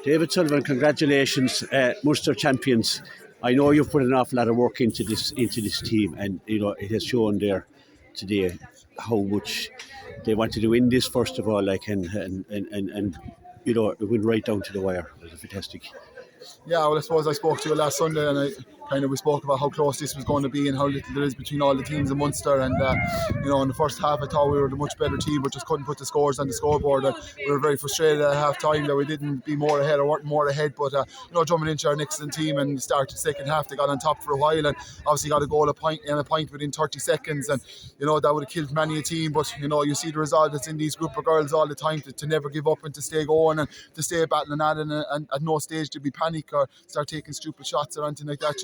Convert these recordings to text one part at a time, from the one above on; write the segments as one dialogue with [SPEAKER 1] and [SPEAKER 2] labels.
[SPEAKER 1] David Sullivan, congratulations, Munster champions. I know you've put an awful lot of work into this team, and it has shown there today how much they wanted to win this first of all, and it went right down to the wire. It was fantastic.
[SPEAKER 2] Yeah, well, I suppose I spoke to you last Sunday, and we spoke about how close this was going to be and how little there is between all the teams in Munster. And in the first half, I thought we were the much better team, but just couldn't put the scores on the scoreboard. And we were very frustrated at half time that we didn't be more ahead or weren't more ahead. But Drummond are an excellent team, and started the second half. They got on top for a while, and obviously got a goal, a point within 30 seconds, and that would have killed many a team. But you see the result that's in these group of girls all the time, to never give up and to stay going and to stay battling at it, and at no stage did we panic or start taking stupid shots or anything like that.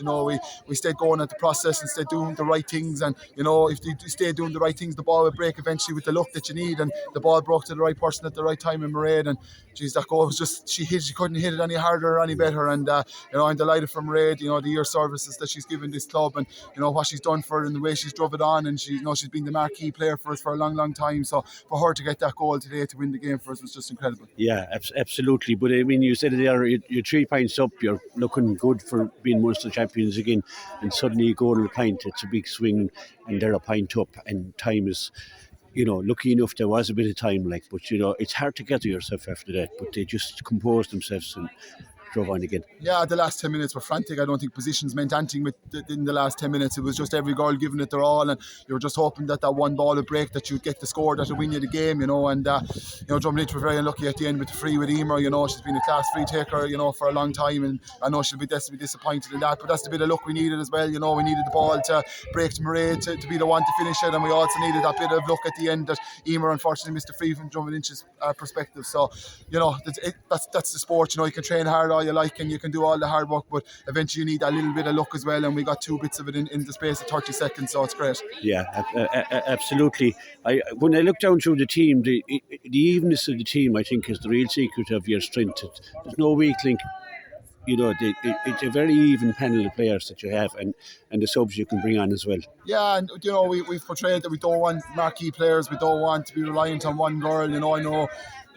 [SPEAKER 2] We stayed going at the process and stayed doing the right things, and if you stay doing the right things, the ball will break eventually with the luck that you need, and the ball broke to the right person at the right time in Mairead, and geez, that goal was just, she couldn't hit it any harder or any better. And I'm delighted for Mairead, the year services that she's given this club, and what she's done for it and the way she's drove it on, and she's been the marquee player for us for a long time. So for her to get that goal today to win the game for us was just incredible.
[SPEAKER 1] Yeah, absolutely. But I mean, you said there, you're 3 points up, you're looking good for being Munster champions again, and suddenly you go on a point. It's a big swing, and they're a point up, and time is, lucky enough there was a bit of time, but it's hard to gather yourself after that. But they just composed themselves and drove on again.
[SPEAKER 2] Yeah, the last 10 minutes were frantic. I don't think positions meant anything in the last 10 minutes. It was just every girl giving it their all, and you were just hoping that one ball would break, that you'd get the score that would win you the game, and Drummond were very unlucky at the end with the free with Emer. She's been a class free taker, for a long time, and I know she'll be desperately disappointed in that, but that's the bit of luck we needed as well. We needed the ball to break to Mairead to be the one to finish it, and we also needed that bit of luck at the end that Emer unfortunately missed the free from Drummond's perspective. So that's the sport. You can train hard all you like, and you can do all the hard work, but eventually you need a little bit of luck as well, and we got 2 bits of it in the space of 30 seconds, so it's great.
[SPEAKER 1] Yeah, absolutely. When I look down through the team, the evenness of the team, I think, is the real secret of your strength. There's no weak link. It's a very even panel of players that you have, and the subs you can bring on as well.
[SPEAKER 2] Yeah, and we've portrayed that we don't want marquee players, we don't want to be reliant on one girl. I know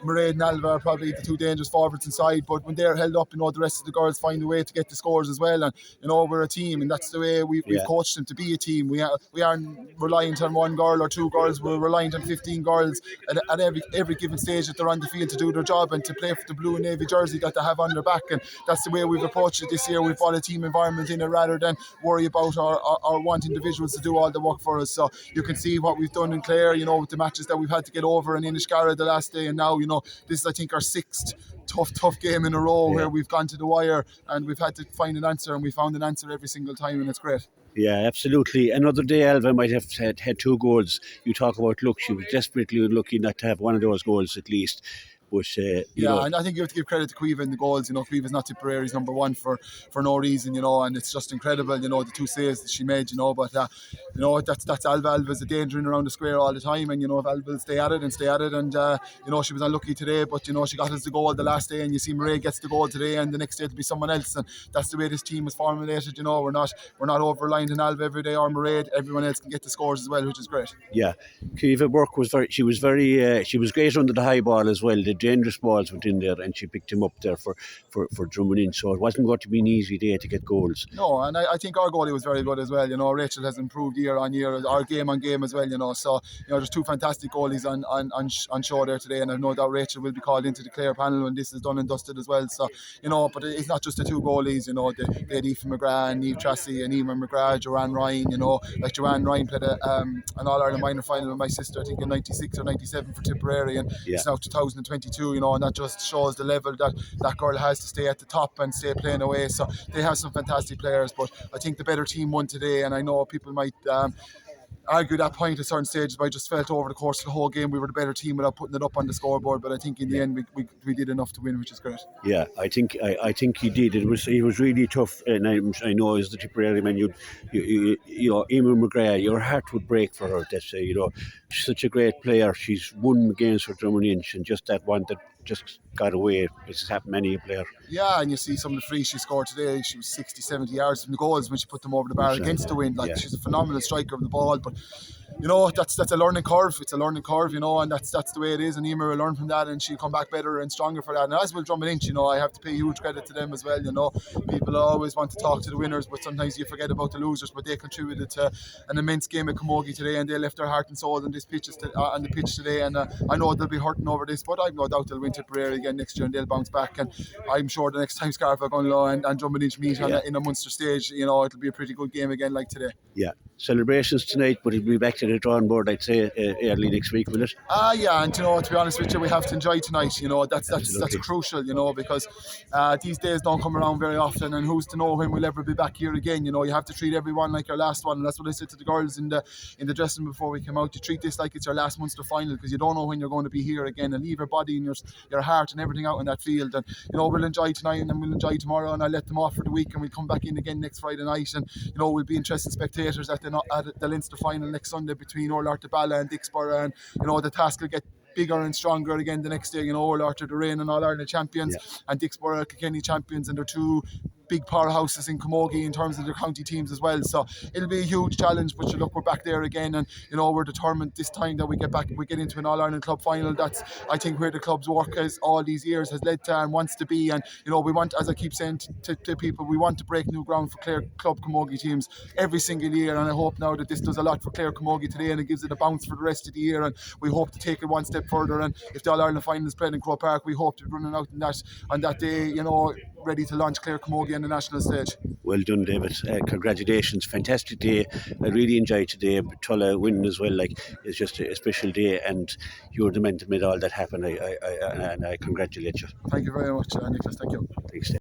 [SPEAKER 2] Mairead and Alva are probably the 2 dangerous forwards inside, but when they're held up, the rest of the girls find a way to get the scores as well. And we're a team, and that's the way we've coached them to be a team. We aren't reliant on one girl or 2 girls. We're reliant on 15 girls at every given stage that they're on the field to do their job and to play for the blue and navy jersey that they have on their back. And that's the way we've approached it this year. We've brought a team environment in it rather than worry about or want individuals to do all the work for us. So you can see what we've done in Clare, with the matches that we've had to get over, and in Scariff the last day, and now this is, I think, our 6th tough game in a row where we've gone to the wire and we've had to find an answer, and we found an answer every single time, and it's great.
[SPEAKER 1] Yeah, absolutely. Another day Alva might have had 2 goals. You talk about luck. She was desperately unlucky not to have one of those goals at least. But,
[SPEAKER 2] and I think you have to give credit to Caoimhe in the goals. Caoimhe's not Tipperary's number 1 for no reason, and it's just incredible, the 2 saves that she made, but that's Alva. Alva's a danger in around the square all the time, and if Alva will stay at it, and she was unlucky today, but she got us the goal the last day, and you see Mairead gets the goal today, and the next day it'll be someone else, and that's the way this team is formulated. We're not over reliant on Alva every day or Mairead. Everyone else can get the scores as well, which is great.
[SPEAKER 1] Yeah, Caoimhe Burke was great under the high ball as well. The dangerous balls went in there, and she picked him up there for Drummond, so it wasn't going to be an easy day to get goals.
[SPEAKER 2] No, and I think our goalie was very good as well. Rachel has improved year on year, our game on game as well. So there's 2 fantastic goalies on show there today, and I've no doubt Rachel will be called into the Clare panel when this is done and dusted as well. So but it's not just the 2 goalies. They had Aoife McGrath, Niamh Tracy, and Emer McGrath, Joanne Ryan. Joanne Ryan played an All-Ireland minor final with my sister, I think in 96 or 97 for Tipperary, and it's now 2022. And that just shows the level that girl has to stay at the top and stay playing away. So they have some fantastic players, but I think the better team won today, and I know people might argue that point at certain stages, but I just felt over the course of the whole game we were the better team without putting it up on the scoreboard. But I think in the end we did enough to win, which is great.
[SPEAKER 1] Yeah, I think he did. It was really tough, and I know as the Tipperary man, Emer McGrath, your heart would break for her. That's she's such a great player. She's won games for Drummond, and just that one that just got away. It's happened many a player.
[SPEAKER 2] Yeah, and you see some of the frees she scored today. She was 60, 70 yards from the goals when she put them over the bar against the wind. She's a phenomenal striker of the ball, but you know, that's a learning curve. It's a learning curve, you know, and that's the way it is. And Emer will learn from that, and she'll come back better and stronger for that. And as will Drum and Inch, you know, I have to pay huge credit to them as well. You know, people always want to talk to the winners, but sometimes you forget about the losers. But they contributed to an immense game at Camogie today, and they left their heart and soul on this on the pitch today. And I know they'll be hurting over this, but I've no doubt they'll win Tipperary again next year, and they'll bounce back. And I'm sure the next time Scariff, Ogonnelloe and Drum and Inch meet in a Munster stage, you know, it'll be a pretty good game again like today.
[SPEAKER 1] Yeah, celebrations tonight, but it'll be back to the drawing board, I'd say, early next week, will it?
[SPEAKER 2] Yeah, and you know, to be honest with you, we have to enjoy tonight. You know, that's crucial. You know, because these days don't come around very often, and who's to know when we'll ever be back here again? You know, you have to treat everyone like your last one. And that's what I said to the girls in the dressing room before we came out. You treat this like it's your last Munster final, because you don't know when you're going to be here again, and leave your body and your heart and everything out in that field. And you know, we'll enjoy tonight, and then we'll enjoy tomorrow, and I'll let them off for the week, and we'll come back in again next Friday night. And you know, we'll be interested spectators at the Leinster final next Sunday between Orlarteballa and Dixborough, and you know, the task will get bigger and stronger again the next day. You know, Orlarter the reigning All-Ireland champions, and Dixborough Kilkenny champions, and they're two big powerhouses in Camogie in terms of their county teams as well. So it'll be a huge challenge, but look, we're back there again, and you know, we're determined this time that we get into an All-Ireland club final. That's, I think, where the club's work as all these years has led to and wants to be. And you know, we want, as I keep saying to people, we want to break new ground for Clare club Camogie teams every single year, and I hope now that this does a lot for Clare Camogie today, and it gives it a bounce for the rest of the year, and we hope to take it one step further. And if the All-Ireland final is played in Croke Park, we hope to be running out on that day, you know, ready to launch Clare Camogie on the national stage.
[SPEAKER 1] Well done, David. Congratulations. Fantastic day. I really enjoyed today. Tulla winning as well. Like, it's just a special day, and you're the man to make all that happen. I congratulate you.
[SPEAKER 2] Thank you very much, Nicholas. Thank you.
[SPEAKER 1] Thanks.